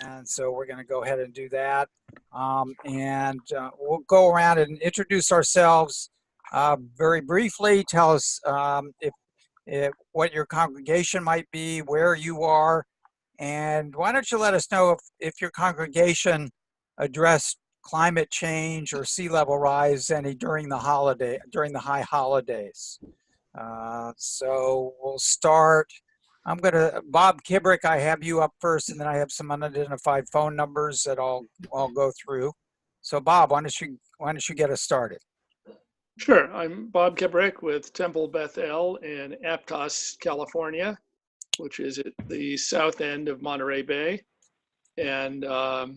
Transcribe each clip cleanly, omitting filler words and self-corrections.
And so we're going to go ahead and do that. We'll go around and introduce ourselves very briefly. Tell us if what your congregation might be, where you are, and why don't you let us know if your congregation addressed climate change or sea level rise any during the high holidays. So we'll start. Bob Kibrick, I have you up first, and then I have some unidentified phone numbers that I'll go through. So Bob, why don't you get us started? Sure. I'm Bob Kibrick with Temple Beth El in Aptos, California, which is at the south end of Monterey Bay. And our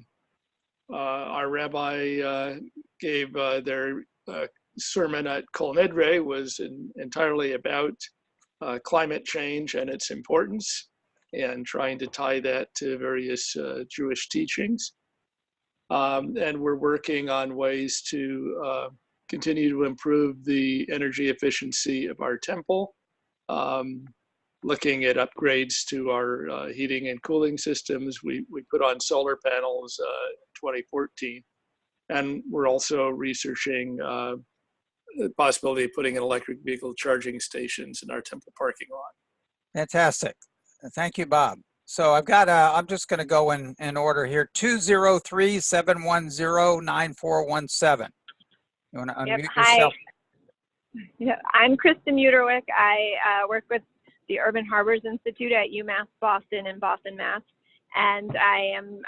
rabbi gave their sermon at Kol Nidre was entirely about climate change and its importance, and trying to tie that to various Jewish teachings. And we're working on ways to continue to improve the energy efficiency of our temple, looking at upgrades to our heating and cooling systems. We put on solar panels in 2014, and we're also researching the possibility of putting in electric vehicle charging stations in our temple parking lot. Fantastic. Thank you, Bob. So I'm just going to go in order here. 203-710-9417. You want to unmute yourself? Yeah, I'm Kristen Uterwick. I work with the Urban Harbors Institute at UMass Boston in Boston, Mass. And I am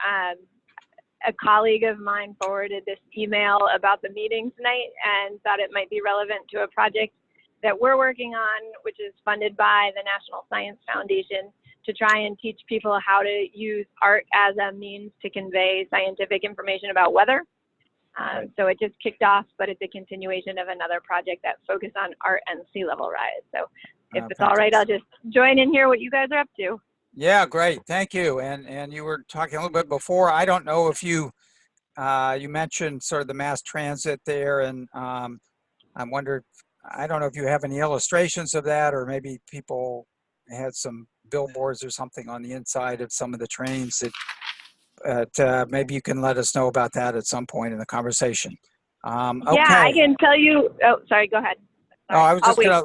a colleague of mine forwarded this email about the meeting tonight and thought it might be relevant to a project that we're working on, which is funded by the National Science Foundation, to try and teach people how to use art as a means to convey scientific information about weather. So it just kicked off, but it's a continuation of another project that focused on art and sea level rise. So if it's all right, I'll just join in here what you guys are up to. Yeah, great. Thank you. And you were talking a little bit before. I don't know if you mentioned sort of the mass transit there, and I wondered, I don't know if you have any illustrations of that, or maybe people had some billboards or something on the inside of some of the trains that maybe you can let us know about that at some point in the conversation. Okay. Yeah, I can tell you. Oh, sorry. Go ahead. Oh, I was just gonna.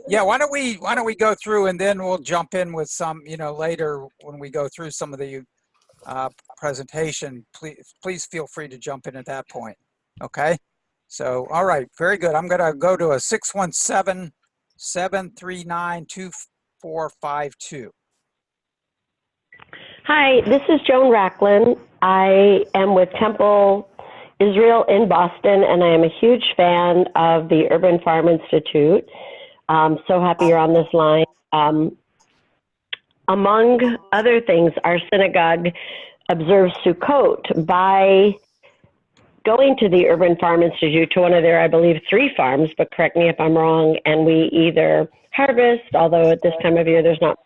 Yeah, why don't we go through, and then we'll jump in with some, later when we go through some of the presentation. Please feel free to jump in at that point. Okay. So, all right, very good. I'm gonna go to a 617-739-2452. Hi, this is Joan Racklin. I am with Temple Israel in Boston, and I am a huge fan of the Urban Farm Institute. I'm so happy you're on this line. Among other things, our synagogue observes Sukkot by going to the Urban Farm Institute, to one of their, I believe, 3 farms, but correct me if I'm wrong, and we either harvest, although at this time of year there's not.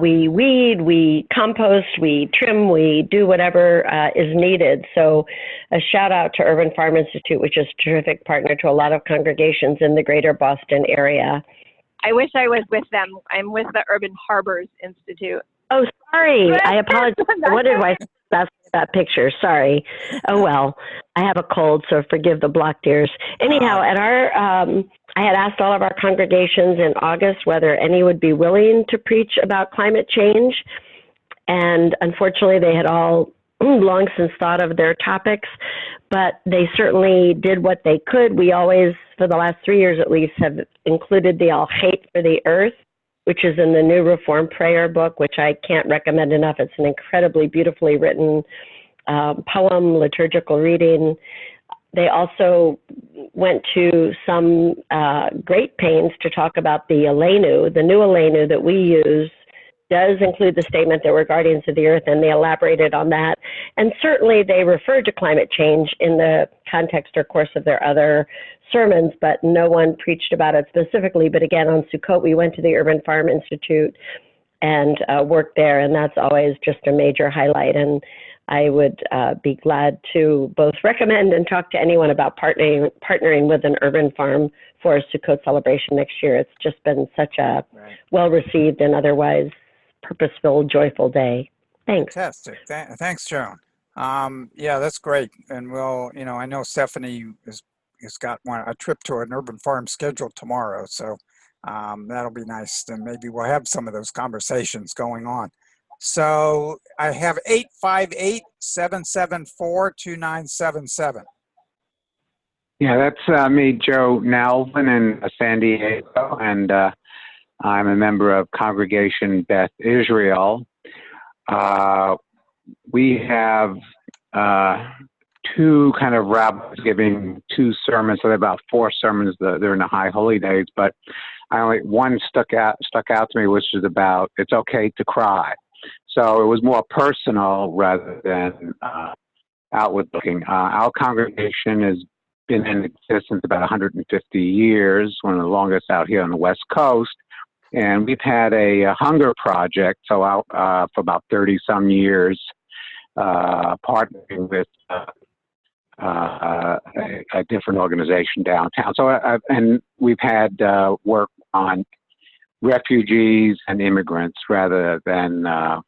We weed, we compost, we trim, we do whatever is needed. So a shout out to Urban Farm Institute, which is a terrific partner to a lot of congregations in the greater Boston area. I wish I was with them. I'm with the Urban Harbors Institute. Oh, sorry. I apologize. What did I say about that picture? Sorry. Oh, well, I have a cold, so forgive the blocked ears. Anyhow, at our, I had asked all of our congregations in August whether any would be willing to preach about climate change. And unfortunately, they had all long since thought of their topics, but they certainly did what they could. We always, for the last 3 years at least, have included the Al Hate for the Earth, which is in the New Reform Prayer book, which I can't recommend enough. It's an incredibly beautifully written poem, liturgical reading. They also went to some great pains to talk about the Aleinu. The new Aleinu that we use does include the statement that we're guardians of the earth, and they elaborated on that. And certainly they referred to climate change in the context or course of their other sermons, but no one preached about it specifically. But again, on Sukkot, we went to the Urban Farm Institute and worked there, and that's always just a major highlight. And I would be glad to both recommend and talk to anyone about partnering with an urban farm for a Sukkot celebration next year. It's just been such a well-received and otherwise purposeful, joyful day. Thanks. Fantastic. Thanks, Joan. Yeah, that's great. And we'll, I know Stephanie has got a trip to an urban farm scheduled tomorrow. So that'll be nice. And maybe we'll have some of those conversations going on. So I have 858-774-2977. Yeah, that's me, Joe Nalvin in San Diego, and I'm a member of Congregation Beth Israel. We have two kind of rabbis giving two sermons, so there are about four sermons they're in the High Holy Days, but one stuck out to me, which is about it's okay to cry. So it was more personal rather than outward looking. Our congregation has been in existence about 150 years, one of the longest out here on the West Coast. And we've had a hunger project, so out for about 30 some years, partnering with a different organization downtown. So, and we've had work on refugees and immigrants rather than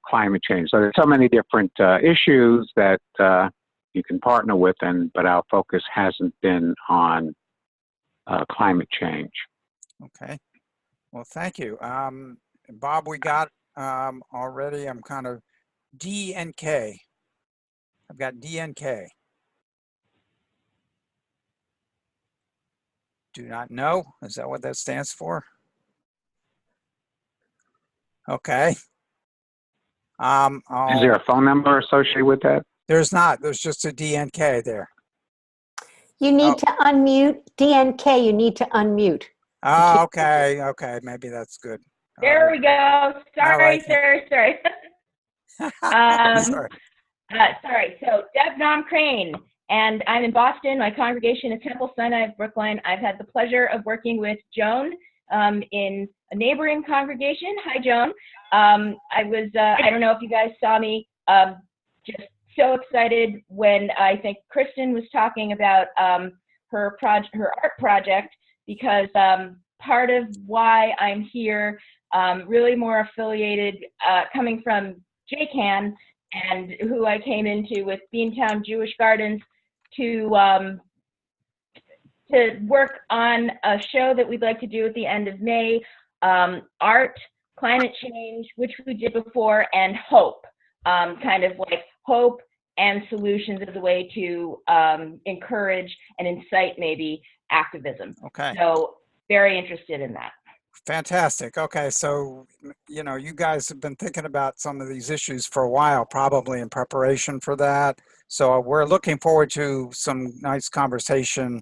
climate change. So there's so many different issues that you can partner with, but our focus hasn't been on climate change. Okay. Well, thank you. Bob, we got already, I'm kind of D and K. I've got D and K. Do not know. Is that what that stands for? Okay. Is there a phone number associated with that? There's not. There's just a D and K there. You need to unmute. DNK, you need to unmute. Oh, okay. Okay. Maybe that's good. There we go. Sorry. Sorry. Sorry. So Deb Nom Crane, and I'm in Boston. My congregation is Temple Sinai of Brookline. I've had the pleasure of working with Joan in a neighboring congregation. Hi, Joan. I don't know if you guys saw me, just so excited when I think Kristen was talking about her art project, because part of why I'm here, really more affiliated, coming from JCAN, and who I came into with Beantown Jewish Gardens to work on a show that we'd like to do at the end of May, art, climate change, which we did before, and hope, kind of like hope and solutions as a way to encourage and incite maybe activism. Okay. So very interested in that. Fantastic. Okay. So, you guys have been thinking about some of these issues for a while, probably in preparation for that. So we're looking forward to some nice conversation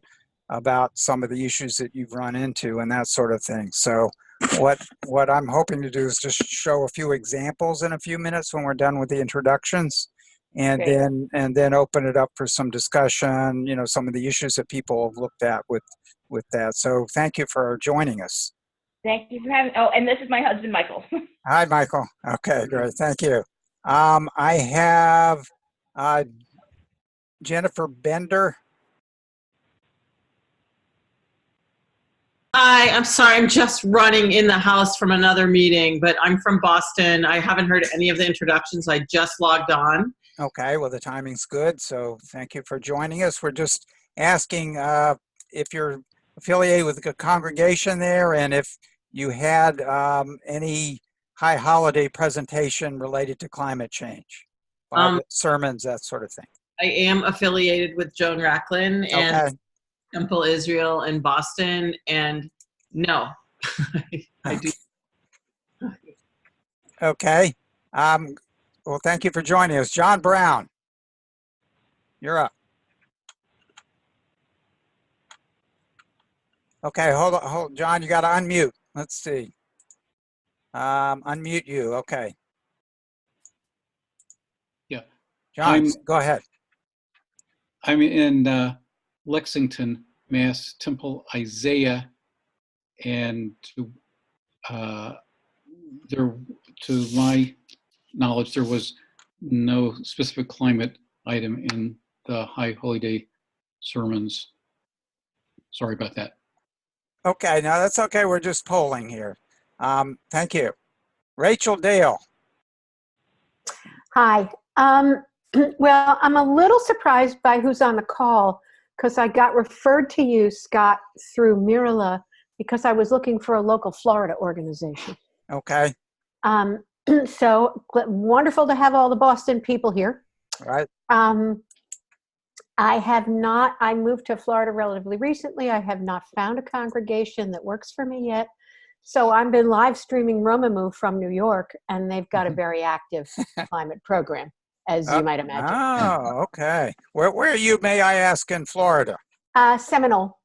about some of the issues that you've run into and that sort of thing. So what I'm hoping to do is just show a few examples in a few minutes when we're done with the introductions, and Great. then open it up for some discussion, some of the issues that people have looked at with that. So thank you for joining us. Thank you for having. Oh, and this is my husband, Michael. Hi, Michael. Okay, great. Thank you. I have Jennifer Bender. Hi, I'm sorry. I'm just running in the house from another meeting, but I'm from Boston. I haven't heard any of the introductions. I just logged on. Okay, well, the timing's good, so thank you for joining us. We're just asking if you're affiliated with a congregation there, and if you had any high holiday presentation related to climate change, sermons, that sort of thing. I am affiliated with Joan Racklin and Okay. Temple Israel in Boston, and no, I do. Okay. Well, thank you for joining us. John Brown, you're up. Okay, hold on, John, you got to unmute. Let's see. Unmute you. Okay. Yeah. John, go ahead. I'm in Lexington, Mass, Temple Isaiah, and to my knowledge, there was no specific climate item in the High Holy Day sermons. Sorry about that. Okay, no, that's okay. We're just polling here. Thank you. Rachel Dale. Hi. Well, I'm a little surprised by who's on the call because I got referred to you, Scott, through Mirala because I was looking for a local Florida organization. Okay. So wonderful to have all the Boston people here. All right. I moved to Florida relatively recently. I have not found a congregation that works for me yet. So I've been live streaming Romamu from New York, and they've got a very active climate program, as you might imagine. Oh, okay. Where are you, may I ask, in Florida? Seminole.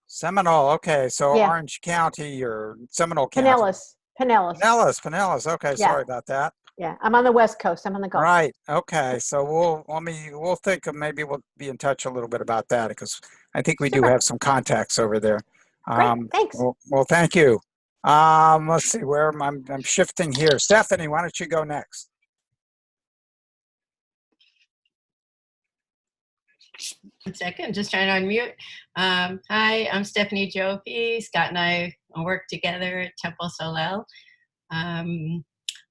Seminole, okay. So Yeah. Orange County or Seminole County? Pinellas. Pinellas. Okay, Yeah. sorry about that. Yeah, I'm on the West Coast. I'm on the Gulf. Right. Okay. So we'll think of maybe we'll be in touch a little bit about that because I think we do have some contacts over there. Great, thanks. Well, thank you. Let's see where I'm shifting here. Stephanie, why don't you go next? One second, just trying to unmute. Hi, I'm Stephanie Jofi. Scott and I work together at Temple Solel.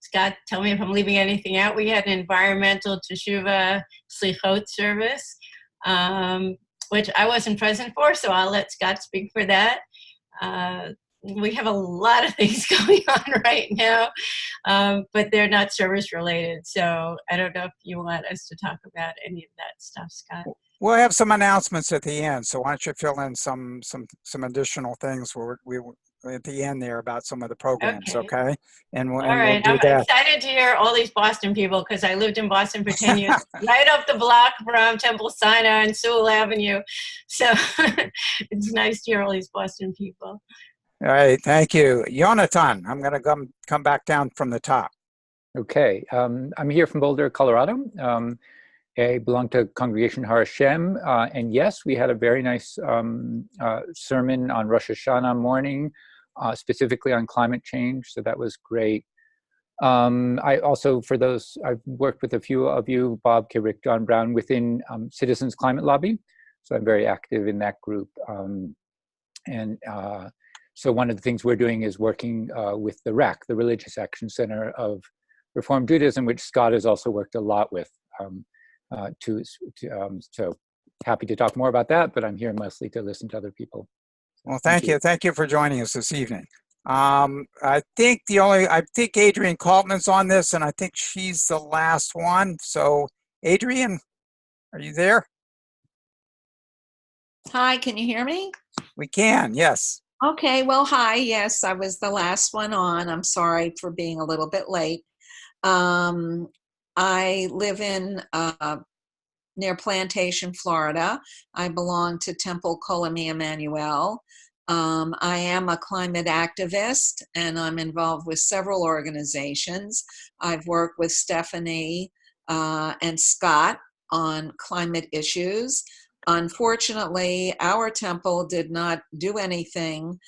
Scott, tell me if I'm leaving anything out. We had an environmental Teshuvah Slichot service, which I wasn't present for, so I'll let Scott speak for that. We have a lot of things going on right now, but they're not service related. So I don't know if you want us to talk about any of that stuff, Scott. We'll have some announcements at the end. So why don't you fill in some additional things we at the end there about some of the programs, okay? And we'll I'm do that. excited to hear all these Boston people because I lived in Boston for 10 years, right up the block from Temple Sinai and Sewell Avenue. So it's nice to hear all these Boston people. All right, thank you. Jonathan, I'm going to come back down from the top. Okay, I'm here from Boulder, Colorado. I belong to Congregation Har Hashem, and yes, we had a very nice sermon on Rosh Hashanah morning, specifically on climate change, so that was great. I also, for those, I've worked with a few of you, Bob Kibrick, John Brown, within Citizens Climate Lobby, so I'm very active in that group. So one of the things we're doing is working with the RAC, the Religious Action Center of Reform Judaism, which Scott has also worked a lot with. So happy to talk more about that, but I'm here mostly to listen to other people. Well, thank you. Thank you for joining us this evening. I think Adrienne Kaltman's on this, and I think she's the last one. So Adrienne, are you there? Hi, can you hear me? We can, yes. Okay, well, hi. Yes, I was the last one on. I'm sorry for being a little bit late. I live in near Plantation, Florida. I belong to Temple Kolami Emmanuel. I am a climate activist, and I'm involved with several organizations. I've worked with Stephanie and Scott on climate issues. Unfortunately, our temple did not do anything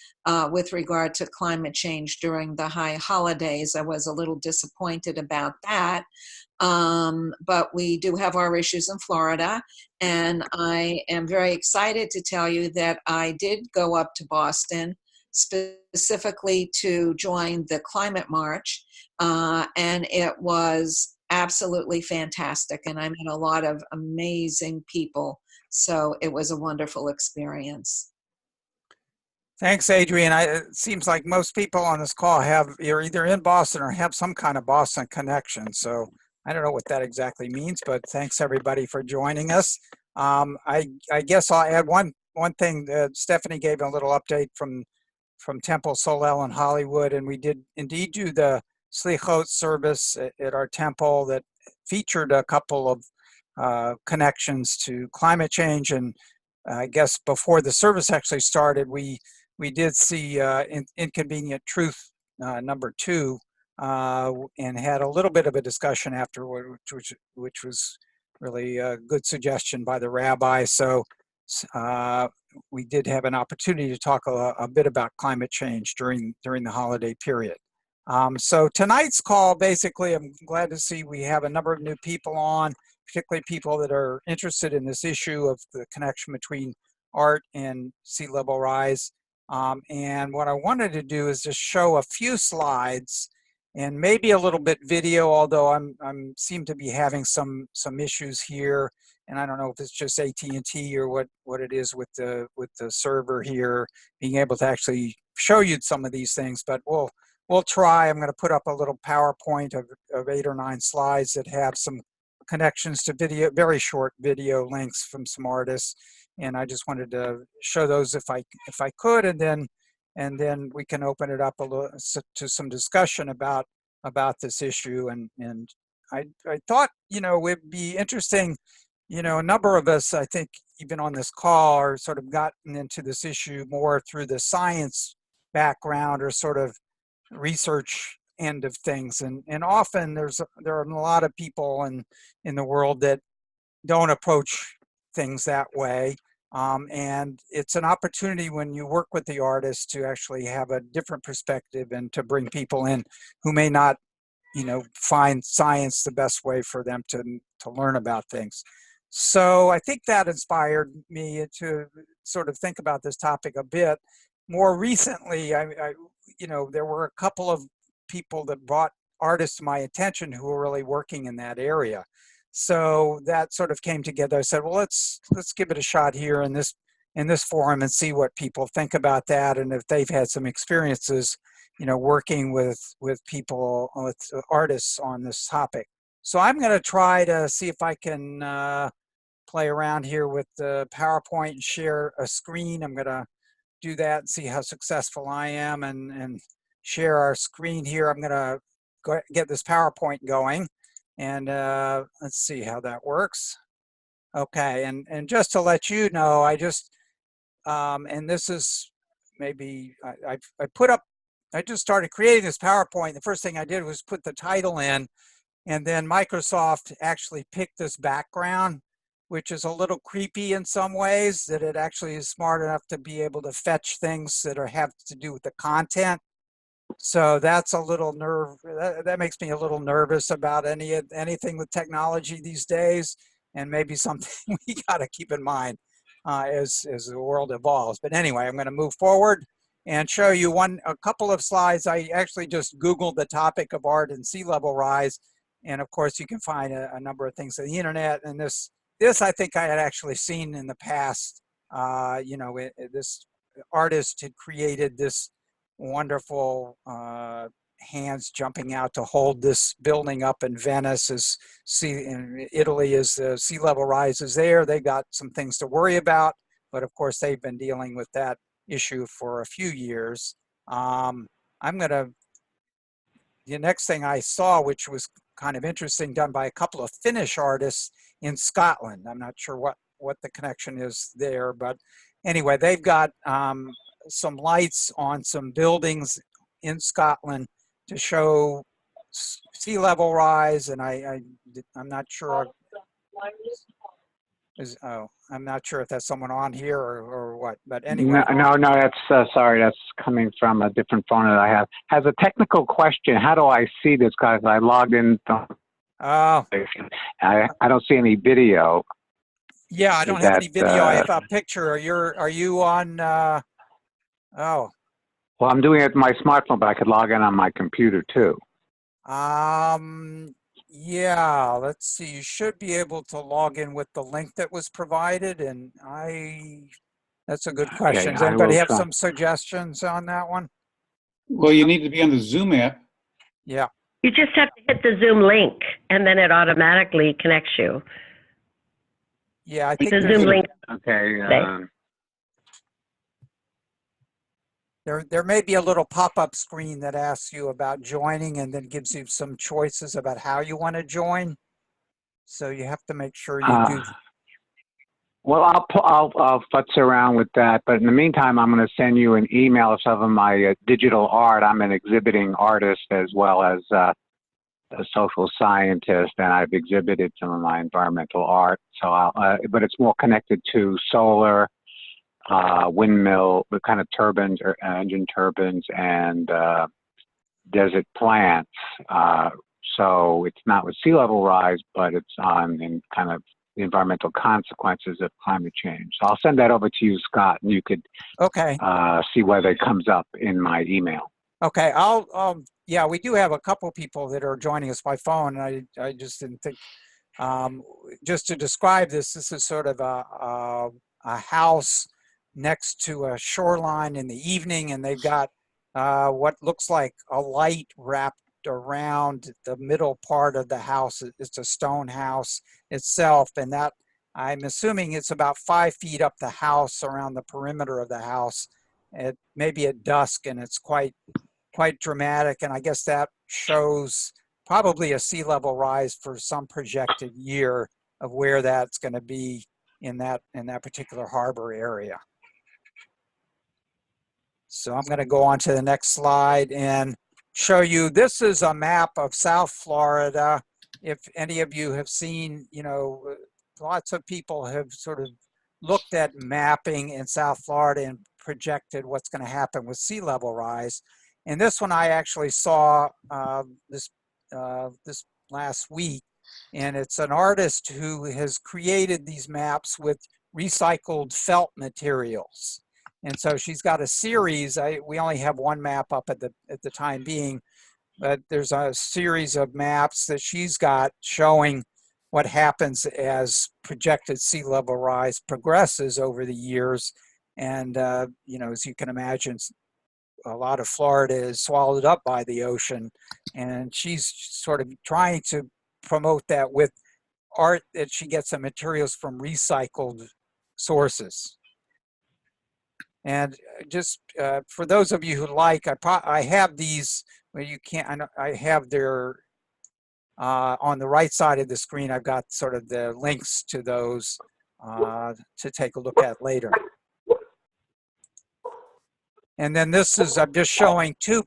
with regard to climate change during the high holidays. I was a little disappointed about that. But we do have our issues in Florida, and I am very excited to tell you that I did go up to Boston specifically to join the Climate March, and it was absolutely fantastic, and I met a lot of amazing people. So it was a wonderful experience. Thanks, Adrienne. It seems like most people on this call you're either in Boston or have some kind of Boston connection. So I don't know what that exactly means, but thanks everybody for joining us. I guess I'll add one thing. Stephanie gave a little update from Temple Solel in Hollywood, and we did indeed do the Slichot service at our temple that featured a couple of connections to climate change. And I guess before the service actually started, we did see Inconvenient Truth number 2 and had a little bit of a discussion afterward, which was really a good suggestion by the rabbi. So we did have an opportunity to talk a bit about climate change during the holiday period. So tonight's call, basically, I'm glad to see we have a number of new people on, particularly people that are interested in this issue of the connection between art and sea level rise. And what I wanted to do is just show a few slides and maybe a little bit video, although I'm seem to be having some issues here, and I don't know if it's just AT&T or what it is with the server here being able to actually show you some of these things, but we'll try. I'm going to put up a little PowerPoint of 8 or 9 slides that have some connections to video, very short video links from some artists, and I just wanted to show those if I could, and then we can open it up a little to some discussion about this issue. And I thought, it'd be interesting, a number of us, I think, even on this call, are sort of gotten into this issue more through the science background or sort of research end of things. And often there are a lot of people in the world that don't approach things that way. And it's an opportunity when you work with the artist to actually have a different perspective and to bring people in who may not, find science the best way for them to learn about things. So I think that inspired me to sort of think about this topic a bit. More recently, there were a couple of people that brought artists to my attention who were really working in that area. So that sort of came together. I said, well, let's give it a shot here in this forum and see what people think about that, and if they've had some experiences, working with people, with artists on this topic. So I'm going to try to see if I can play around here with the PowerPoint and share a screen. I'm going to do that and see how successful I am and share our screen here. I'm going to get this PowerPoint going. And let's see how that works. Okay, and just to let you know, I just, and this is maybe, I just started creating this PowerPoint. The first thing I did was put the title in, and then Microsoft actually picked this background, which is a little creepy in some ways, that it actually is smart enough to be able to fetch things that have to do with the content. So that's a little that makes me a little nervous about anything with technology these days, and maybe something we got to keep in mind as the world evolves. But anyway, I'm going to move forward and show you a couple of slides. I actually just Googled the topic of art and sea level rise, and of course you can find a number of things on the internet. And this I think I had actually seen in the past. This artist had created this wonderful hands jumping out to hold this building up in Venice. In Italy, as the sea level rises there, they got some things to worry about, but of course they've been dealing with that issue for a few years. The next thing I saw, which was kind of interesting, done by a couple of Finnish artists in Scotland. I'm not sure what the connection is there, but anyway, they've got some lights on some buildings in Scotland to show sea level rise, and I'm not sure. I'm not sure if that's someone on here or what, but anyway. No, that's sorry, that's coming from a different phone that I have. Has a technical question. How do I see this, guys? I logged in. Oh. I don't see any video. Yeah, I don't have any video. I have a picture. Are you on? Oh. Well, I'm doing it with my smartphone, but I could log in on my computer too. Yeah, let's see. You should be able to log in with the link that was provided, and that's a good question. Does anybody have some suggestions on that one? Well, you need to be on the Zoom app. Yeah. You just have to hit the Zoom link, and then it automatically connects you. Yeah, I think the Zoom link. Okay. There may be a little pop-up screen that asks you about joining and then gives you some choices about how you want to join. So you have to make sure you do. Well, I'll futz around with that, but in the meantime, I'm going to send you an email of some of my digital art. I'm an exhibiting artist as well as a social scientist, and I've exhibited some of my environmental art. So, but it's more connected to solar, windmill, the kind of turbines or engine turbines, and desert plants. So it's not with sea level rise, but it's in kind of the environmental consequences of climate change. So I'll send that over to you, Scott, and you could see whether it comes up in my email. Okay, yeah, we do have a couple people that are joining us by phone. And I just didn't think, just to describe this, this is sort of a house next to a shoreline in the evening, and they've got what looks like a light wrapped around the middle part of the house. It's a stone house itself, and that, I'm assuming it's about 5 feet up the house, around the perimeter of the house, maybe at dusk, and it's quite dramatic. And I guess that shows probably a sea level rise for some projected year of where that's going to be in that particular harbor area. So I'm going to go on to the next slide and show you, this is a map of South Florida. If any of you have seen, you know, lots of people have sort of looked at mapping in South Florida and projected what's going to happen with sea level rise. And this one I actually saw this last week, and it's an artist who has created these maps with recycled felt materials. And so she's got a series. We only have one map up at the time being, but there's a series of maps that she's got showing what happens as projected sea level rise progresses over the years. And you know, as you can imagine, a lot of Florida is swallowed up by the ocean, and she's sort of trying to promote that with art that she gets some materials from recycled sources. And just for those of you who like, I have these, well, you can't, I have their, on the right side of the screen, I've got sort of the links to those to take a look at later. And then this is, I'm just showing two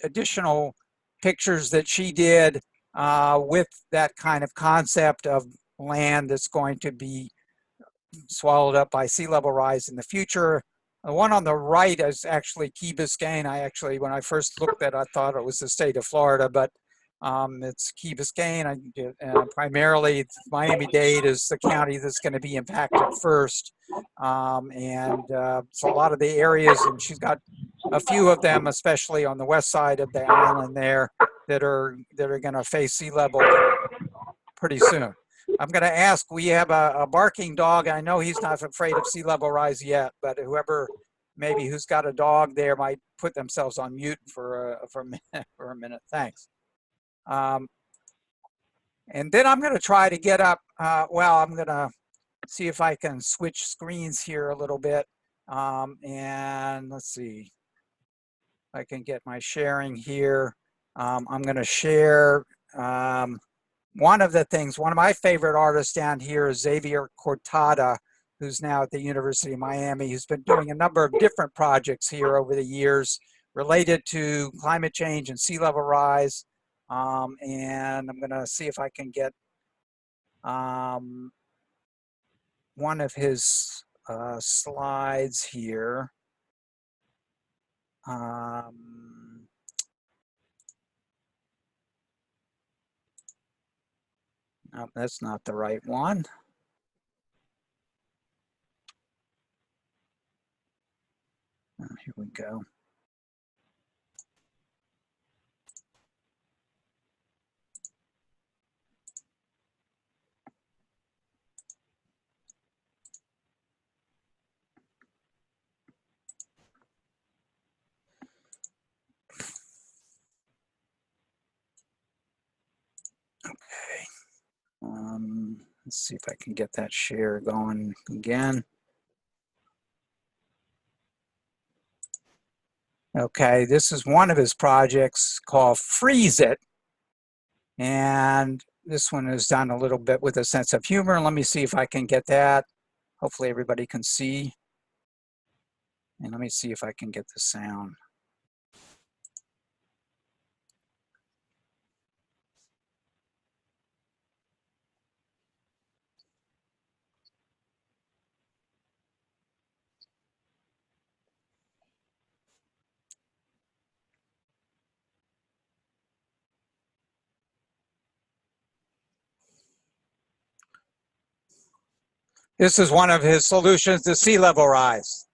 additional pictures that she did with that kind of concept of land that's going to be swallowed up by sea level rise in the future. The one on the right is actually Key Biscayne. I actually, when I first looked at it, I thought it was the state of Florida, but it's Key Biscayne. Primarily, Miami-Dade is the county that's going to be impacted first. So a lot of the areas, and she's got a few of them, especially on the west side of the island there, that are going to face sea level pretty soon. I'm going to ask, we have a barking dog. I know he's not afraid of sea level rise yet, but whoever maybe who's got a dog there might put themselves on mute for a minute. Thanks. And then I'm going to try to get up, well, I'm going to see if I can switch screens here a little bit. And let's see if I can get my sharing here. I'm going to share one of the things, one of my favorite artists down here is Xavier Cortada, who's now at the University of Miami, who's been doing a number of different projects here over the years related to climate change and sea level rise. And I'm going to see if I can get one of his slides here. No, that's not the right one. Here we go. Let's see if I can get that share going again. Okay, this is one of his projects called Freeze It. And this one is done a little bit with a sense of humor. Let me see if I can get that. Hopefully everybody can see. And let me see if I can get the sound. This is one of his solutions to sea level rise.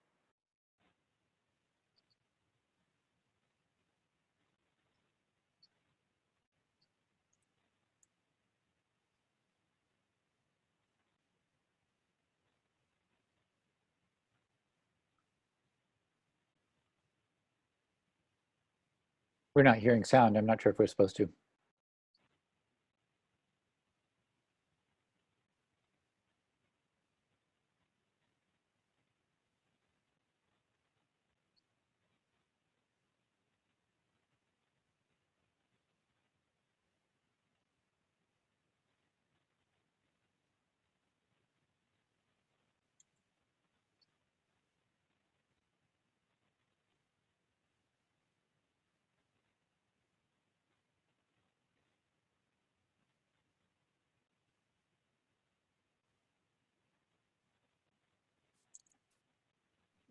We're not hearing sound. I'm not sure if we're supposed to.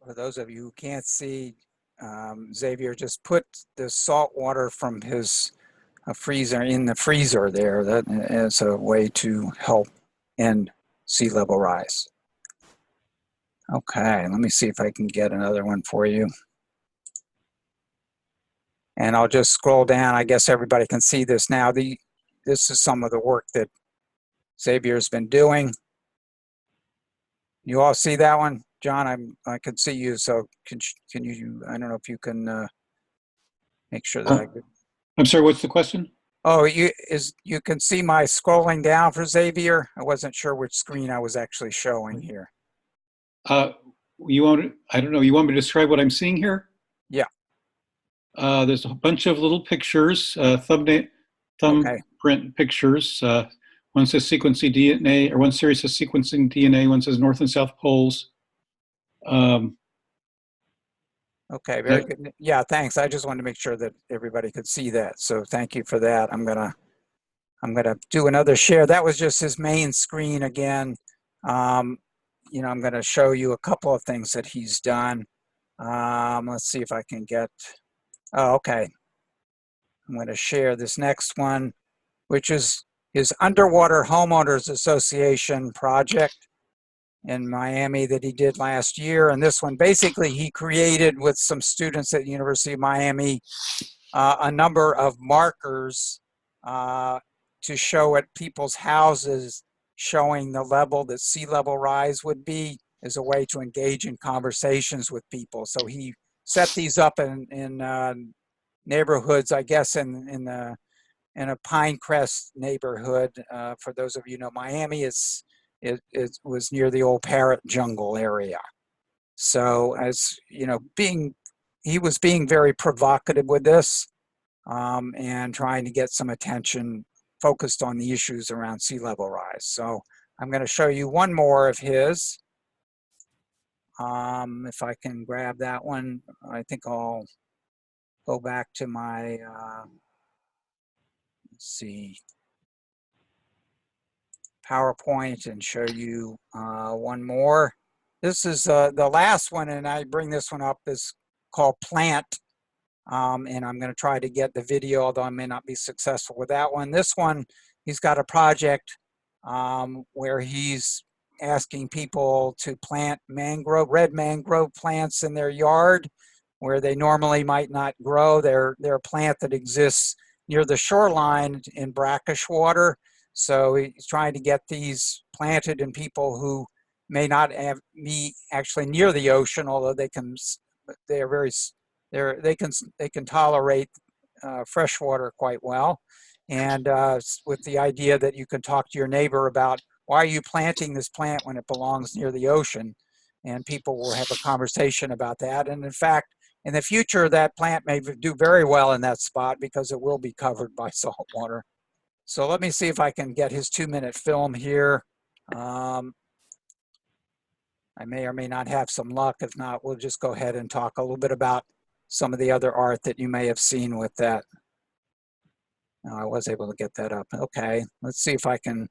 For those of you who can't see, Xavier just put the salt water from his freezer in the freezer there. That as a way to help end sea level rise. Okay, let me see if I can get another one for you. And I'll just scroll down. I guess everybody can see this now. This is some of the work that Xavier's been doing. You all see that one? John, I can see you, so can you, I don't know if you can make sure that I could. I'm sorry, what's the question? Oh, you can see my scrolling down for Xavier? I wasn't sure which screen I was actually showing here. You want, I don't know, you want me to describe what I'm seeing here? Yeah. There's a bunch of little pictures, thumbprint pictures. One says sequencing DNA, or one series says sequencing DNA, one says North and South Poles. Okay, very good. Yeah, thanks. I just wanted to make sure that everybody could see that. So thank you for that. I'm gonna do another share. That was just his main screen again. You know, I'm gonna show you a couple of things that he's done. Let's see if I can get, oh, okay. I'm gonna share this next one, which is his Underwater Homeowners Association project in Miami that he did last year. And this one, basically, he created with some students at the University of Miami a number of markers to show at people's houses, showing the level that sea level rise would be as a way to engage in conversations with people. So he set these up in neighborhoods, I guess, in a Pinecrest neighborhood. For those of you who know Miami, it was near the old Parrot Jungle area. So as you know, he was being very provocative with this and trying to get some attention focused on the issues around sea level rise. So I'm going to show you one more of his. If I can grab that one, I think I'll go back to my, let's see, PowerPoint and show you one more. This is the last one, and I bring this one up, is called Plant. And I'm going to try to get the video, although I may not be successful with that one. This one, he's got a project where he's asking people to plant red mangrove plants in their yard where they normally might not grow. They're a plant that exists near the shoreline in brackish water. So he's trying to get these planted in people who may not be actually near the ocean, although they can tolerate fresh water quite well. And with the idea that you can talk to your neighbor about, why are you planting this plant when it belongs near the ocean? And people will have a conversation about that. And in fact, in the future, that plant may do very well in that spot because it will be covered by salt water. So let me see if I can get his 2-minute film here. I may or may not have some luck. If not, we'll just go ahead and talk a little bit about some of the other art that you may have seen with that. No, I was able to get that up. Okay, let's see if I can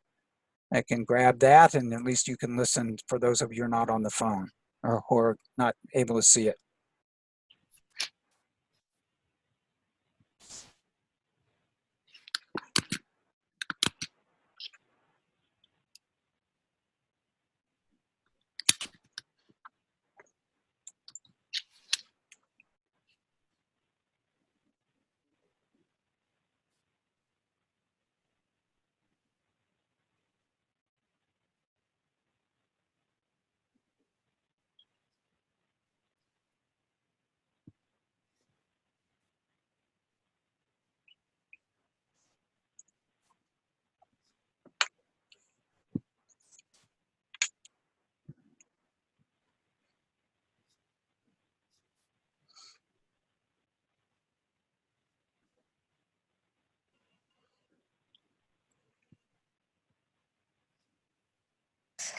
grab that, and at least you can listen for those of you who are not on the phone or who are not able to see it.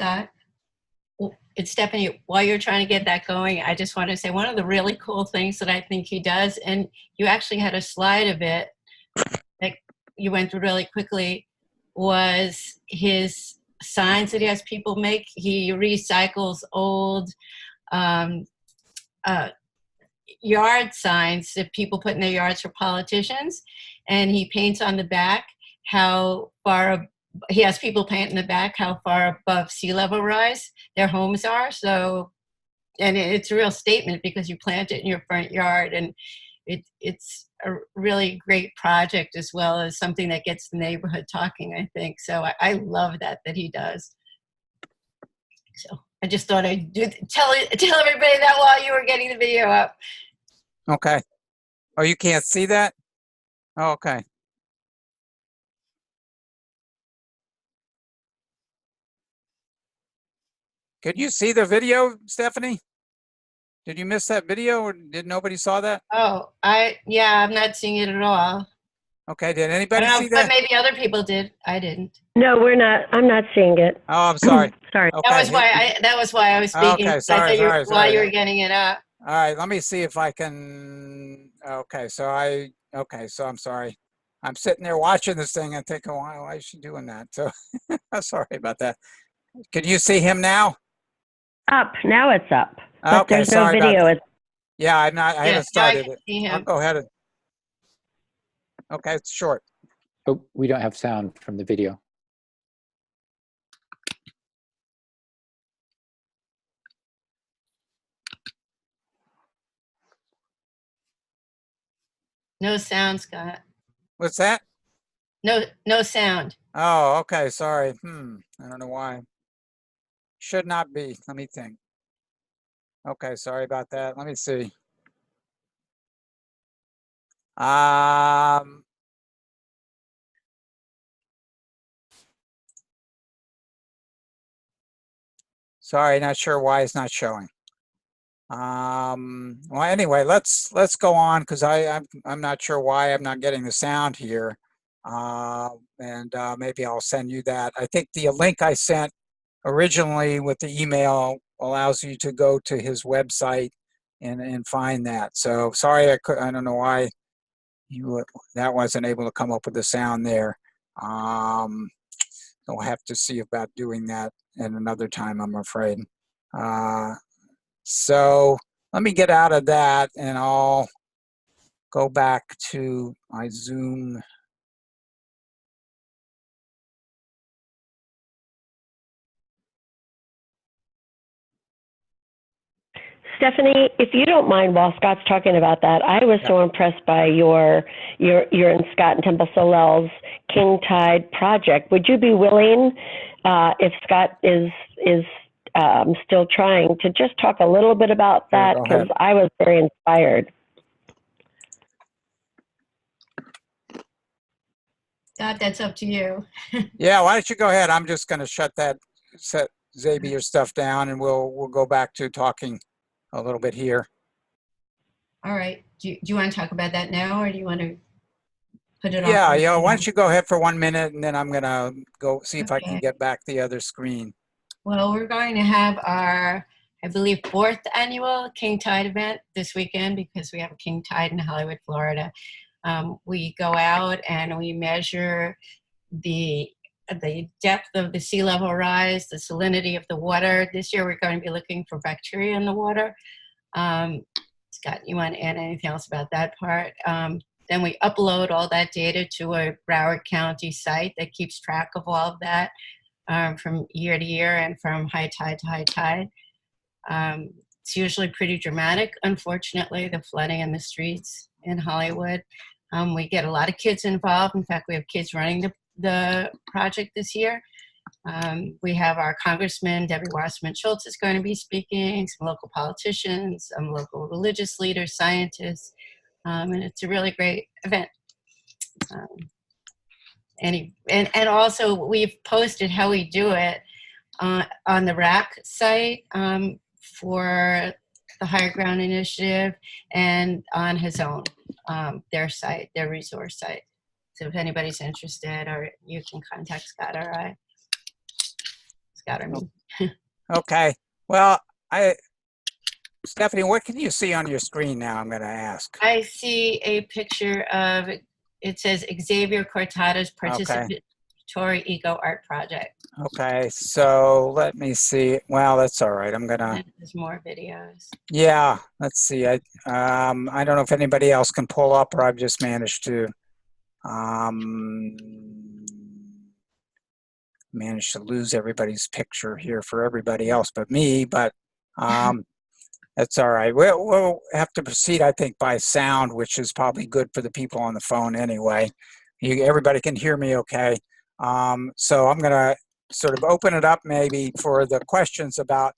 Scott. It's Stephanie. While you're trying to get that going, I just want to say one of the really cool things that I think he does, and you actually had a slide of it that you went through really quickly, was his signs that he has people make. He recycles old yard signs that people put in their yards for politicians, and he paints on the back how far he has people paint in the back how far above sea level rise their homes are. So, and it's a real statement because you plant it in your front yard, and it's a really great project as well as something that gets the neighborhood talking, I think. So I love that he does. So I just thought I'd tell everybody that while you were getting the video up. Okay. Oh, you can't see that? Oh, okay. Could you see the video, Stephanie? Did you miss that video, or did nobody saw that? Oh, I'm not seeing it at all. Okay, did I anybody don't know, see but that? maybe other people did. I didn't. No, we're not. I'm not seeing it. Oh, I'm sorry. Sorry. Okay. That was why I was speaking. Okay, I sorry, thought sorry. while you were getting it up. All right, let me see if I can. Okay, so I'm sorry. I'm sitting there watching this thing and thinking, why is she doing that? So sorry about that. Can you see him now? Up. Now it's up. But Okay, there's no sorry about video. that. Yeah, I haven't started it. See I'll him. go ahead and. Okay, it's short. Oh, we don't have sound from the video. No sound, Scott. What's that? No sound. Oh, okay, sorry. I don't know why. Should not be. Let me think. Okay, sorry about that. Let me see. Sorry, not sure why it's not showing. Well, anyway, let's go on because I'm not sure why I'm not getting the sound here. And maybe I'll send you that. I think the link I sent originally with the email allows you to go to his website and find that. So sorry, I don't know why that wasn't able to come up with the sound there. I'll have to see about doing that at another time, I'm afraid. So let me get out of that and I'll go back to my Zoom. Stephanie, if you don't mind, while Scott's talking about that, I was so impressed by your and Scott and Temple Solel's King Tide project. Would you be willing, if Scott is still trying, to just talk a little bit about that? Because I was very inspired. Scott, that's up to you. Yeah, why don't you go ahead? I'm just going to set Xavier stuff down, and we'll go back to talking a little bit here. All right. Do you want to talk about that now, or do you want to put it off? Yeah. Why don't you go ahead for 1 minute, and then I'm going to go see if I can get back the other screen. Well, we're going to have our, I believe, 4th annual King Tide event this weekend because we have a King Tide in Hollywood, Florida. We go out and we measure the depth of the sea level rise, the salinity of the water. This year we're going to be looking for bacteria in the water. Scott, you want to add anything else about that part? Then we upload all that data to a Broward County site that keeps track of all of that from year to year and from high tide to high tide. It's usually pretty dramatic, unfortunately, the flooding in the streets in Hollywood. We get a lot of kids involved. In fact, we have kids running the project this year. We have our Congressman, Debbie Wasserman Schultz, is going to be speaking, some local politicians, some local religious leaders, scientists, and it's a really great event. And also, we've posted how we do it on the RAC site for the Higher Ground Initiative and on his own, their site, their resource site. So if anybody's interested, or you can contact Scott or I. Scott or me. Okay. Well, Stephanie, what can you see on your screen now? I'm going to ask. I see a picture of, it says Xavier Cortado's Okay. Participatory Eco Art Project. Okay. So let me see. Well, that's all right. I'm going to. And there's more videos. Yeah. Let's see. I don't know if anybody else can pull up, or I've just managed to lose everybody's picture here for everybody else but me. But that's all right. We'll have to proceed, I think, by sound, which is probably good for the people on the phone anyway. Everybody can hear me okay. So I'm going to sort of open it up maybe for the questions about,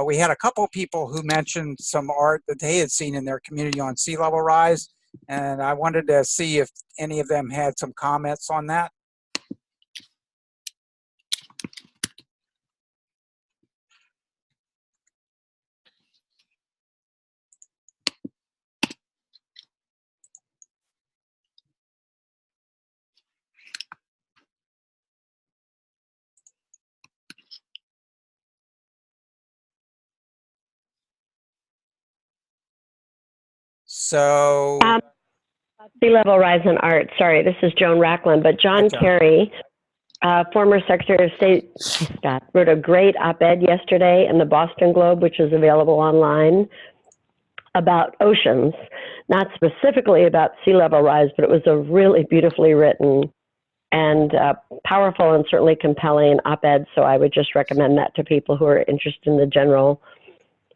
we had a couple people who mentioned some art that they had seen in their community on sea level rise. And I wanted to see if any of them had some comments on that. So, Sea level rise in art. Sorry, this is Joan Racklin, but John Kerry, former Secretary of State, wrote a great op-ed yesterday in the Boston Globe, which is available online, about oceans, not specifically about sea level rise, but it was a really beautifully written and powerful and certainly compelling op-ed. So I would just recommend that to people who are interested in the general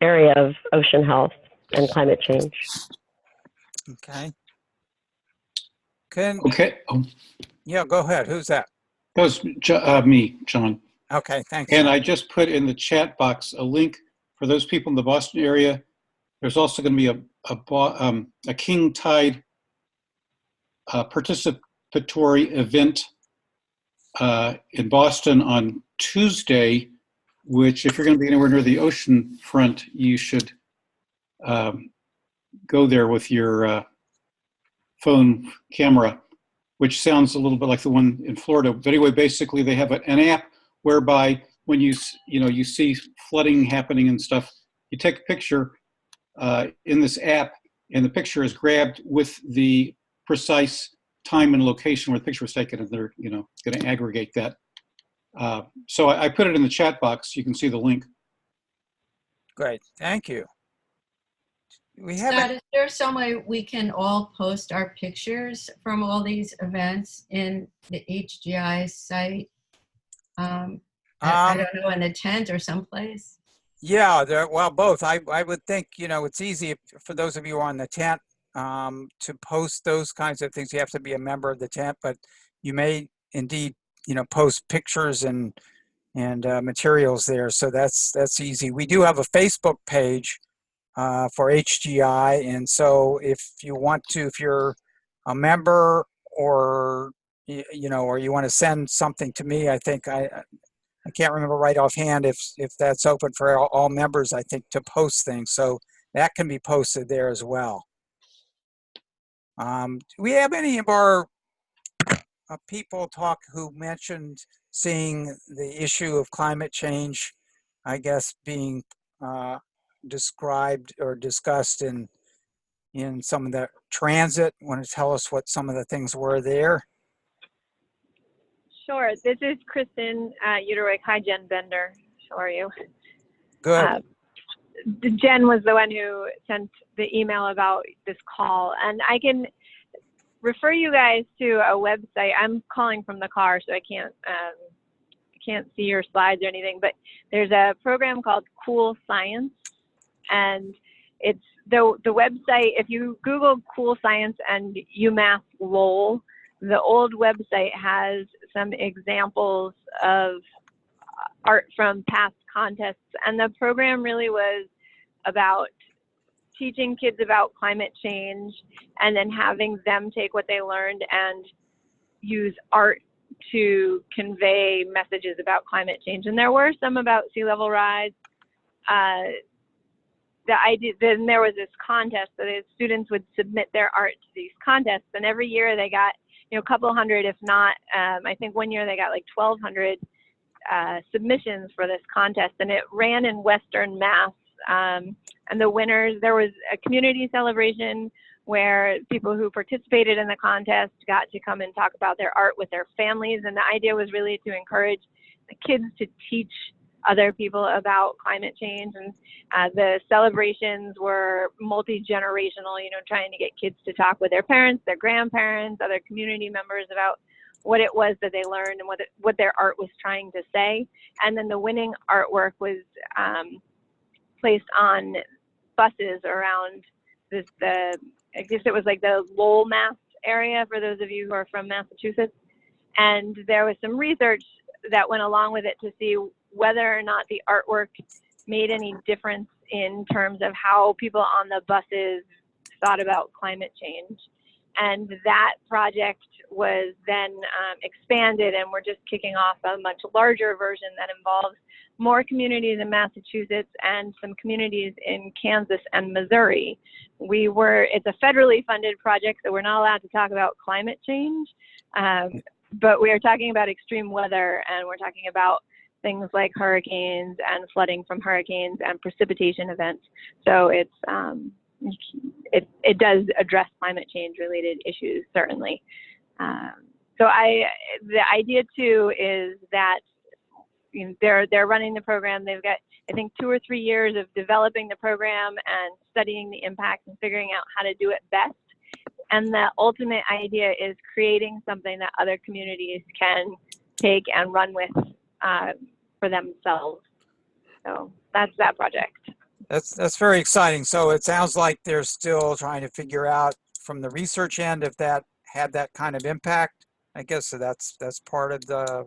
area of ocean health and climate change. Okay. Okay. Yeah, go ahead. Who's that? That was me, John. Okay, thanks. And I just put in the chat box a link for those people in the Boston area. There's also going to be a King Tide participatory event in Boston on Tuesday, which if you're going to be anywhere near the ocean front, you should go there with your phone camera, which sounds a little bit like the one in Florida. But anyway, basically they have an app whereby when you see flooding happening and stuff, you take a picture in this app, and the picture is grabbed with the precise time and location where the picture was taken, and they're going to aggregate that. So I put it in the chat box. You can see the link. Great, thank you. Scott, is there some way we can all post our pictures from all these events in the HGI site? I don't know, in the tent or someplace? Yeah, well, both. I would think, it's easy for those of you on the tent to post those kinds of things. You have to be a member of the tent, but you may indeed, post pictures and materials there. So that's easy. We do have a Facebook page for HGI, and so if you want to, if you're a member or or you want to send something to me, I think I can't remember right offhand if that's open for all members, I think, to post things. So that can be posted there as well. Do we have any of our people talk who mentioned seeing the issue of climate change, I guess, being described or discussed in some of the transit? Want to tell us what some of the things were there? Sure. This is Kristen Uterwick. Hi, Jen Bender. How are you? Good. Jen was the one who sent the email about this call, and I can refer you guys to a website. I'm calling from the car, so I can't see your slides or anything, but there's a program called Cool Science, and it's the website. If you Google Cool Science and UMass Lowell, the old website has some examples of art from past contests, and the program really was about teaching kids about climate change and then having them take what they learned and use art to convey messages about climate change. And there were some about sea level rise. Then there was this contest, so the students would submit their art to these contests, and every year they got a couple hundred, if not, I think one year they got like 1,200 submissions for this contest, and it ran in Western Mass. And the winners, there was a community celebration where people who participated in the contest got to come and talk about their art with their families. And the idea was really to encourage the kids to teach other people about climate change. And the celebrations were multi-generational, you know, trying to get kids to talk with their parents, their grandparents, other community members about what it was that they learned and what their art was trying to say. And then the winning artwork was placed on buses around I guess it was like the Lowell, Mass area, for those of you who are from Massachusetts. And there was some research that went along with it to see whether or not the artwork made any difference in terms of how people on the buses thought about climate change. And that project was then expanded, and we're just kicking off a much larger version that involves more communities in Massachusetts and some communities in Kansas and Missouri. It's a federally funded project, so we're not allowed to talk about climate change, but we are talking about extreme weather, and we're talking about things like hurricanes and flooding from hurricanes and precipitation events. So it does address climate change related issues, certainly. The idea too is that, you know, they're running the program. They've got, I think, 2 or 3 years of developing the program and studying the impact and figuring out how to do it best. And the ultimate idea is creating something that other communities can take and run with for themselves. So that's that project. That's very exciting. So it sounds like they're still trying to figure out from the research end if that had that kind of impact. I guess so that's part of the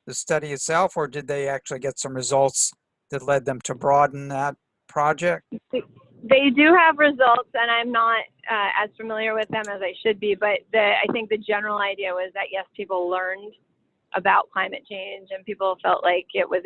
study itself, or did they actually get some results that led them to broaden that project? They do have results, and I'm not as familiar with them as I should be, but I think the general idea was that, yes, people learned about climate change, and people felt like it was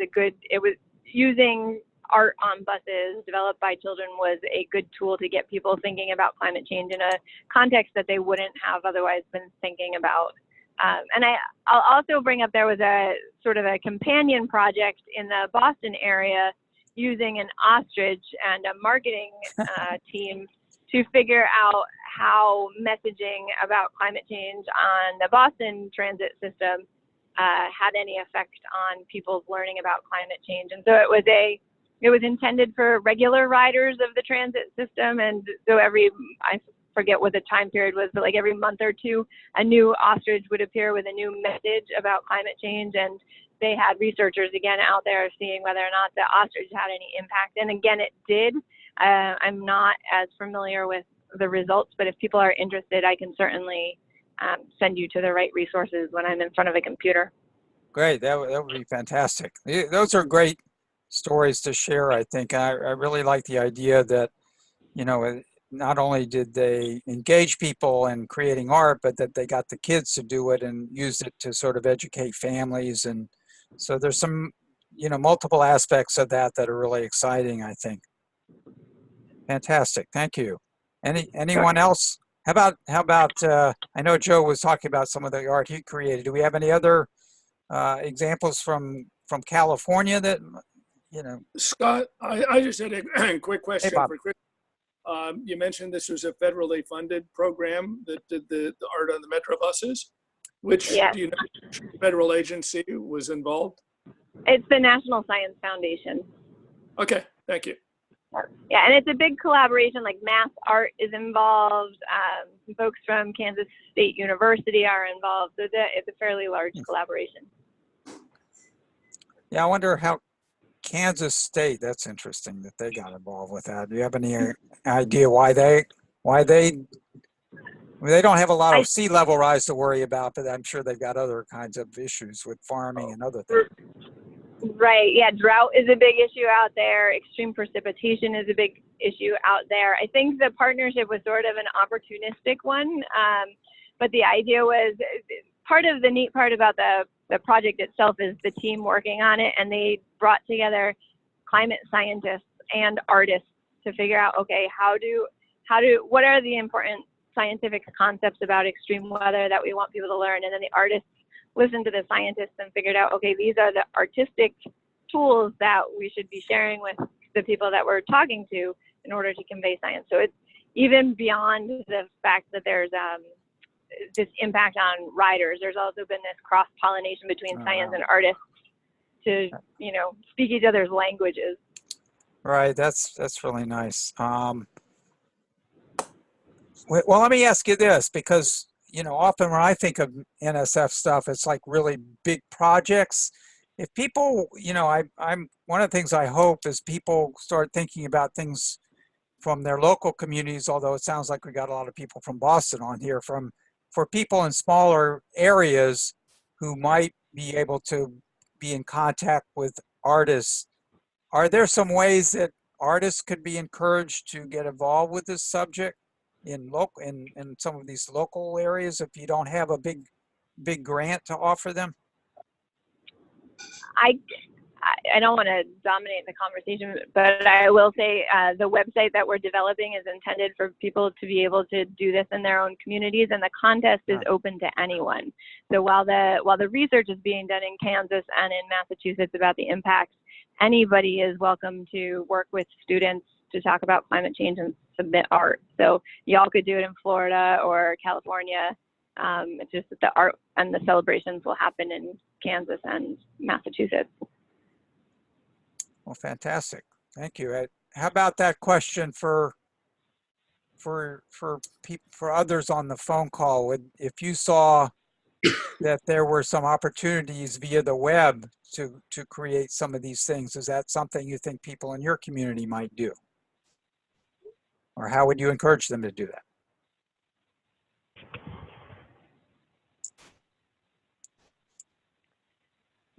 using art on buses developed by children was a good tool to get people thinking about climate change in a context that they wouldn't have otherwise been thinking about. And I'll also bring up, there was a sort of a companion project in the Boston area using an ostrich and a marketing team to figure out how messaging about climate change on the Boston transit system had any effect on people's learning about climate change. And so it was intended for regular riders of the transit system, and so I forget what the time period was, but like every month or two, a new ostrich would appear with a new message about climate change. And they had researchers again out there seeing whether or not the ostrich had any impact. And again, it did. I'm not as familiar with the results, but if people are interested, I can certainly send you to the right resources when I'm in front of a computer. Great, that would be fantastic. Those are great stories to share, I think. I really like the idea that, you know, not only did they engage people in creating art, but that they got the kids to do it and use it to sort of educate families. And so there's some, you know, multiple aspects of that are really exciting, I think. Fantastic, thank you. Anyone else? How about I know Joe was talking about some of the art he created. Do we have any other examples from California that, you know? Scott, I just had a quick question Hey, Bob. for Chris. You mentioned this was a federally funded program that did the art on the Metro buses. Which, Yes. do you know, which federal agency was involved? It's the National Science Foundation. Okay, thank you. Yeah, and it's a big collaboration, like Mass Art is involved, folks from Kansas State University are involved, so it's a fairly large collaboration. Yeah, I wonder how Kansas State, that's interesting that they got involved with that. Do you have any idea why they don't have a lot of sea level rise to worry about, but I'm sure they've got other kinds of issues with farming and other things. Right, yeah, drought is a big issue out there. Extreme precipitation is a big issue out there. I think the partnership was sort of an opportunistic one, but the idea was, part of the neat part about the project itself is the team working on it, and they brought together climate scientists and artists to figure out, okay, what are the important scientific concepts about extreme weather that we want people to learn, and then the artists listened to the scientists and figured out, okay, these are the artistic tools that we should be sharing with the people that we're talking to in order to convey science. So it's even beyond the fact that there's this impact on riders. There's also been this cross-pollination between science and artists to, you know, speak each other's languages. Right, that's really nice. Well, let me ask you this, because, you know, often when I think of NSF stuff, it's like really big projects. If people, you know, I'm one of the things I hope is people start thinking about things from their local communities, although it sounds like we got a lot of people from Boston on here, for people in smaller areas who might be able to be in contact with artists. Are there some ways that artists could be encouraged to get involved with this subject in some of these local areas if you don't have a big grant to offer them? I don't want to dominate the conversation, but I will say the website that we're developing is intended for people to be able to do this in their own communities, and the contest is open to anyone. So while the research is being done in Kansas and in Massachusetts about the impacts, anybody is welcome to work with students to talk about climate change and submit art. So y'all could do it in Florida or California. It's just that the art and the celebrations will happen in Kansas and Massachusetts. Well, fantastic. Thank you. How about that question for others on the phone call? If you saw that there were some opportunities via the web to create some of these things, is that something you think people in your community might do? Or how would you encourage them to do that?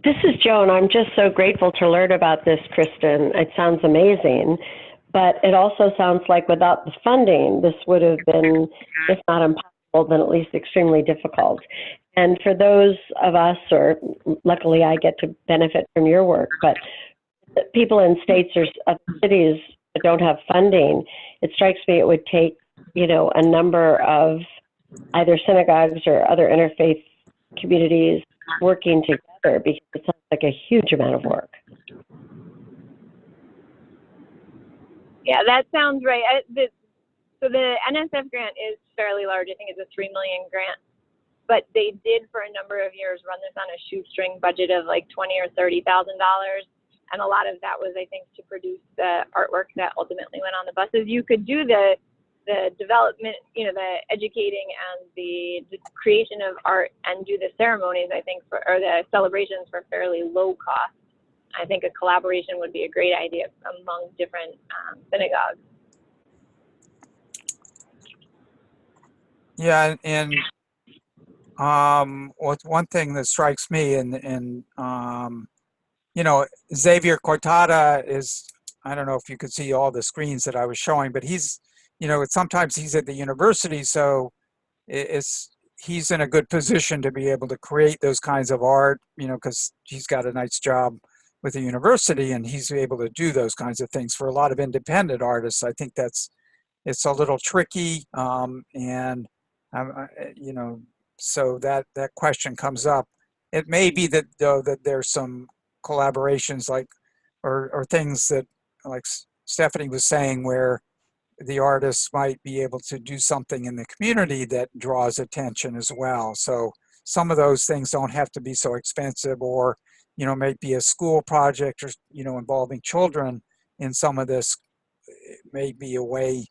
This is Joan. I'm just so grateful to learn about this, Kristen. It sounds amazing, but it also sounds like without the funding, this would have been, if not impossible, then at least extremely difficult. And for those of us, or luckily I get to benefit from your work, but people in states or cities that don't have funding, it strikes me it would take, you know, a number of either synagogues or other interfaith communities working together, because it sounds like a huge amount of work. Yeah, that sounds right. So the NSF grant is fairly large. I think it's a $3 million grant, but they did for a number of years run this on a shoestring budget of like $20,000 or $30,000, and a lot of that was, I think, to produce the artwork that ultimately went on the buses. You could do the development, you know, the educating and the creation of art and do the ceremonies, I think, or the celebrations for fairly low cost. I think a collaboration would be a great idea among different synagogues. Yeah, and one thing that strikes me, and you know, Xavier Cortada is, I don't know if you could see all the screens that I was showing, but he's, you know, sometimes he's at the university, so he's in a good position to be able to create those kinds of art, you know, because he's got a nice job with the university and he's able to do those kinds of things. For a lot of independent artists, I think it's a little tricky, and you know, so that question comes up. It may be that, though, that there's some collaborations like or things that, like Stephanie was saying, where the artists might be able to do something in the community that draws attention as well. So some of those things don't have to be so expensive, or, you know, maybe a school project, or, you know, involving children in some of this. It may be a way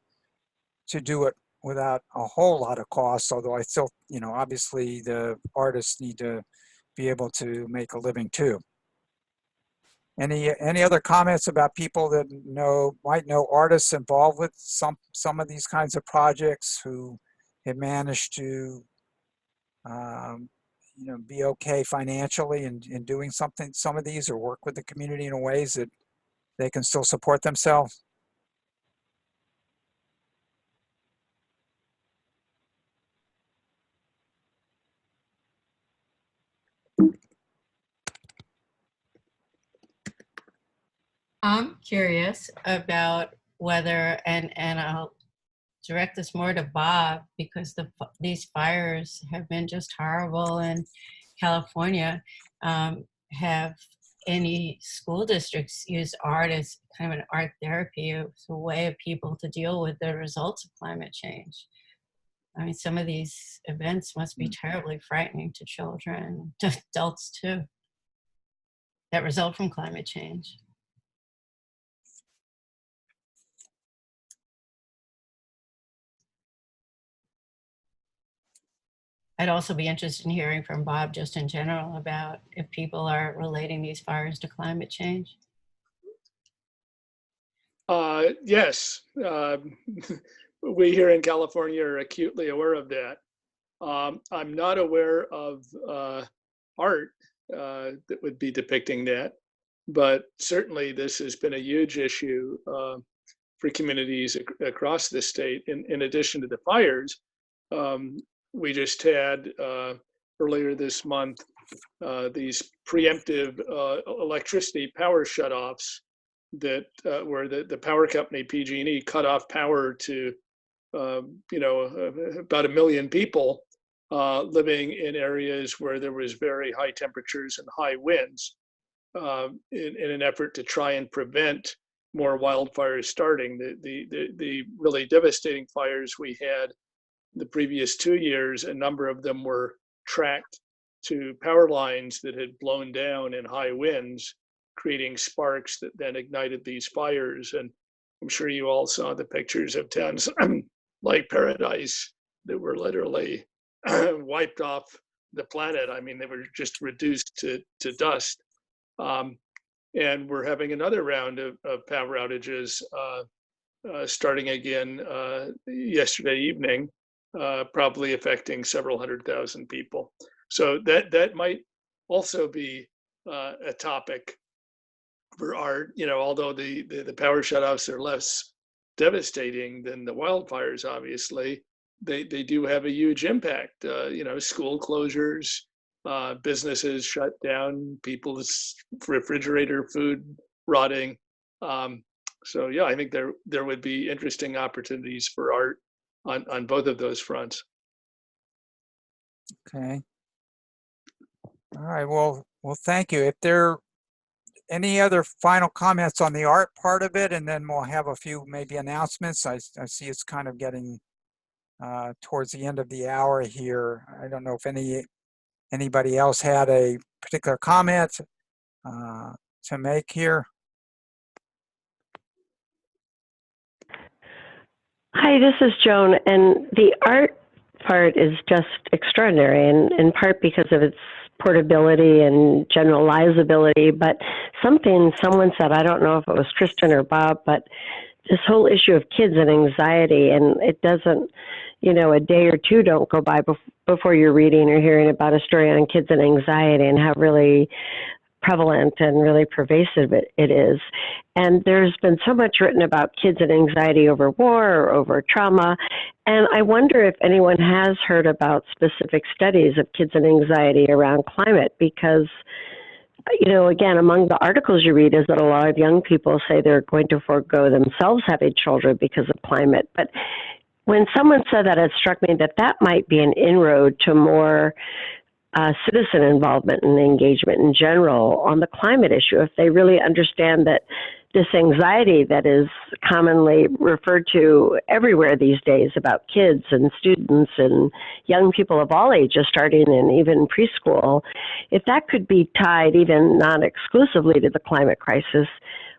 to do it without a whole lot of cost, although I still, you know, obviously the artists need to be able to make a living too. Any other comments about people that might know artists involved with some of these kinds of projects who have managed to you know, be okay financially in doing some of these, or work with the community in ways that they can still support themselves? I'm curious about whether, and I'll direct this more to Bob, because these fires have been just horrible, and California, have any school districts use art as kind of an art therapy, as a way of people to deal with the results of climate change. I mean, some of these events must be terribly frightening to children, to adults too, that result from climate change. I'd also be interested in hearing from Bob just in general about if people are relating these fires to climate change. Yes, we here in California are acutely aware of that. I'm not aware of art that would be depicting that, but certainly this has been a huge issue for communities across the state. In addition to the fires, we just had earlier this month these preemptive electricity power shutoffs that where the power company PG&E cut off power to about 1 million people living in areas where there was very high temperatures and high winds in an effort to try and prevent more wildfires starting. The really devastating fires we had the previous 2 years, a number of them were tracked to power lines that had blown down in high winds, creating sparks that then ignited these fires. And I'm sure you all saw the pictures of towns like Paradise that were literally wiped off the planet. I mean, they were just reduced to dust. And we're having another round of power outages starting again yesterday evening, probably affecting several 100,000 people. So that might also be a topic for art, although the power shutoffs are less devastating than the wildfires, obviously, they do have a huge impact. School closures, businesses shut down, people's refrigerator food rotting. So yeah, I think there would be interesting opportunities for art on both of those fronts. Okay. All right. Well, thank you. If there any other final comments on the art part of it, and then we'll have a few maybe announcements. I see it's kind of getting towards the end of the hour here. I don't know if anybody else had a particular comment to make here. Hi, this is Joan, and the art part is just extraordinary, and in part because of its portability and generalizability, but something someone said, I don't know if it was Tristan or Bob, but this whole issue of kids and anxiety, and it doesn't, a day or two don't go by before you're reading or hearing about a story on kids and anxiety and how really prevalent and really pervasive it is. And there's been so much written about kids and anxiety over war or over trauma. And I wonder if anyone has heard about specific studies of kids and anxiety around climate, because, again, among the articles you read is that a lot of young people say they're going to forego themselves having children because of climate. But when someone said that, it struck me that might be an inroad to more citizen involvement and engagement in general on the climate issue, if they really understand that this anxiety that is commonly referred to everywhere these days about kids and students and young people of all ages starting in even preschool, if that could be tied even not exclusively to the climate crisis,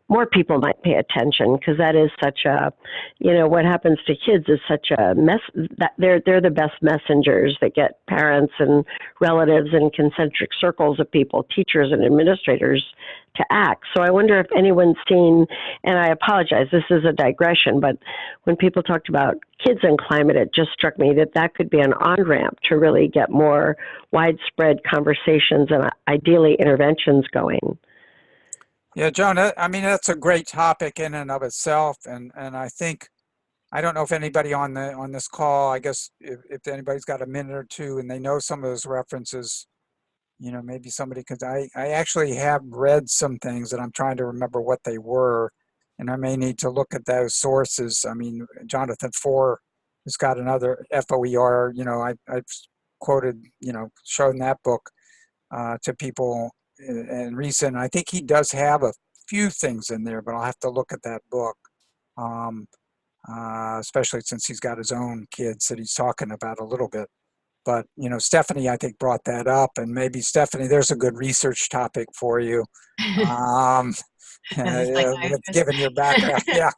more people might pay attention, because that is such a, what happens to kids is such a mess. That they're the best messengers that get parents and relatives and concentric circles of people, teachers and administrators, to act. So I wonder if anyone's seen, and I apologize, this is a digression, but when people talked about kids and climate, it just struck me that could be an on-ramp to really get more widespread conversations and ideally interventions going. Yeah, Joan, I mean, that's a great topic in and of itself. And I think, I don't know if anybody on this call, I guess if anybody's got a minute or two and they know some of those references, maybe somebody, because I actually have read some things and I'm trying to remember what they were, and I may need to look at those sources. I mean, Jonathan Foer has got another FOER, I've quoted, shown that book. to people in recent. I think he does have a few things in there, but I'll have to look at that book, especially since he's got his own kids that he's talking about a little bit. But, you know, Stephanie, I think, brought that up, and maybe Stephanie, there's a good research topic for you. With given your background, yeah.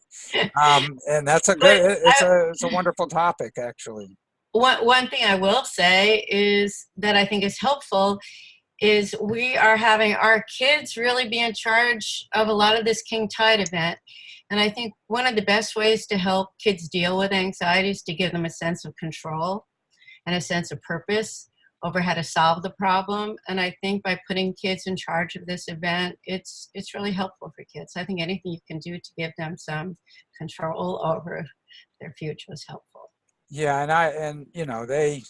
And that's a good, it's a wonderful topic, actually. One thing I will say is that I think is helpful is we are having our kids really be in charge of a lot of this King Tide event. And I think one of the best ways to help kids deal with anxiety is to give them a sense of control and a sense of purpose over how to solve the problem. And I think by putting kids in charge of this event, it's really helpful for kids. I think anything you can do to give them some control over their future is helpful. Yeah, and you know, the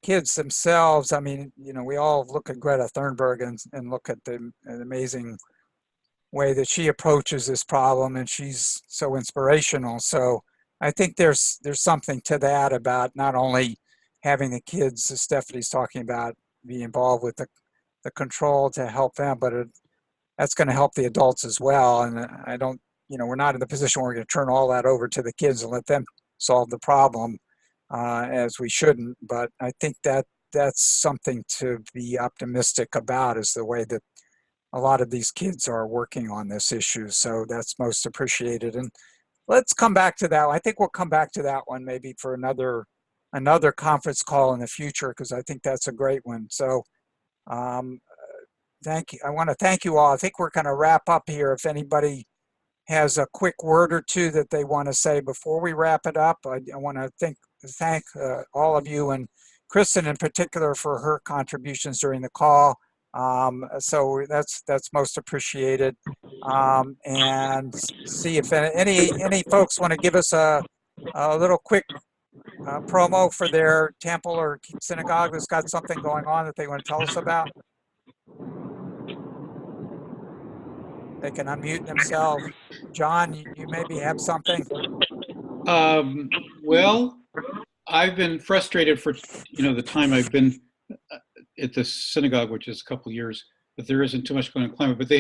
kids themselves, I mean, you know, we all look at Greta Thunberg and look at the amazing way that she approaches this problem, and she's so inspirational. So I think there's something to that about not only having the kids, as Stephanie's talking about, be involved with the control to help them, but that's going to help the adults as well. And I don't, you know, we're not in the position where we're going to turn all that over to the kids and let them solve the problem, as we shouldn't. But I think that's something to be optimistic about, is the way that a lot of these kids are working on this issue. So that's most appreciated. And let's come back to that. I think we'll come back to that one maybe for another conference call in the future, because I think that's a great one. So thank you. I want to thank you all. I think we're going to wrap up here. If anybody has a quick word or two that they want to say before we wrap it up, I want to thank all of you, and Kristen in particular for her contributions during the call. So that's most appreciated. And see if any folks want to give us a little quick promo for their temple or synagogue that's got something going on that they want to tell us about. They can unmute themselves. John, you maybe have something. Well, I've been frustrated for, you know, the time I've been at the synagogue, which is a couple of years, that there isn't too much going on climate. But they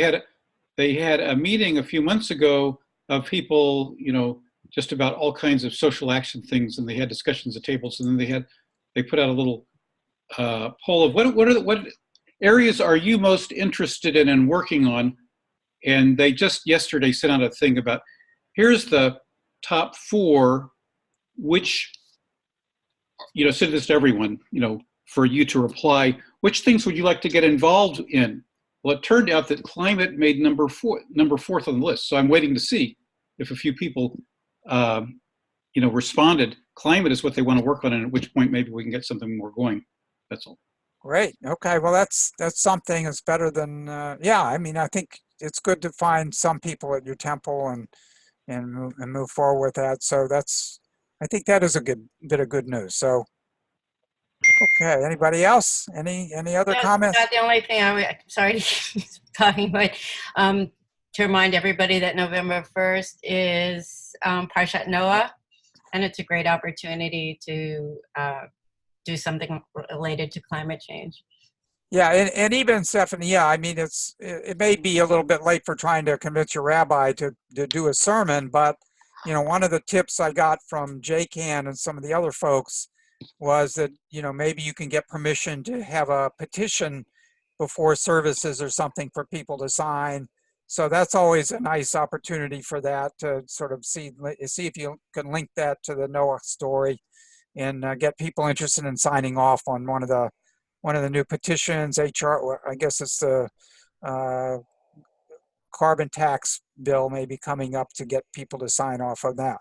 had a meeting a few months ago of people, you know, just about all kinds of social action things, and they had discussions at tables, and then they put out a little poll of what areas are you most interested in and working on. And they just yesterday sent out a thing about, here's the top 4, which, you know, send this to everyone, you know, for you to reply, which things would you like to get involved in? Well, it turned out that climate made number 4th on the list. So I'm waiting to see if a few people, you know, responded. Climate is what they want to work on, and at which point maybe we can get something more going. That's all. Great. Okay. Well, that's something that's better than, yeah, I mean, I think it's good to find some people at your temple and move forward with that. So I think that is a good bit of good news. So, okay. Anybody else? Any other comments? That's the only thing sorry to keep talking, but to remind everybody that November 1st is Parshat Noah, and it's a great opportunity to do something related to climate change. Yeah, and even Stephanie, yeah, I mean, it may be a little bit late for trying to convince your rabbi to do a sermon, but, you know, one of the tips I got from JCAN and some of the other folks was that, you know, maybe you can get permission to have a petition before services or something for people to sign. So that's always a nice opportunity for that, to sort of see if you can link that to the Noah story and get people interested in signing off on one of the new petitions. HR, I guess it's the carbon tax bill maybe coming up to get people to sign off on that.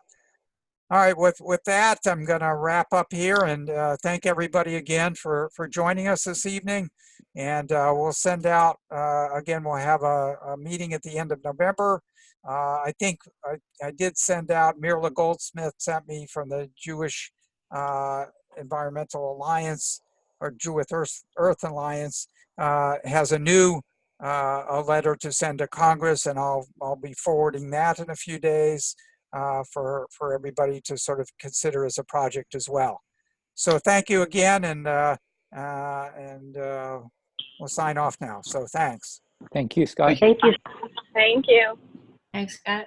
All right, with that, I'm going to wrap up here and thank everybody again for joining us this evening. And we'll send out, again, we'll have a meeting at the end of November. I think I did send out, Mirla Goldsmith sent me from the Jewish Environmental Alliance, or Jewish Earth Alliance, has a new a letter to send to Congress, and I'll be forwarding that in a few days for everybody to sort of consider as a project as well. So thank you again, and we'll sign off now. So thanks. Thank you, Scott. Thank you. Thank you. Thanks, Scott.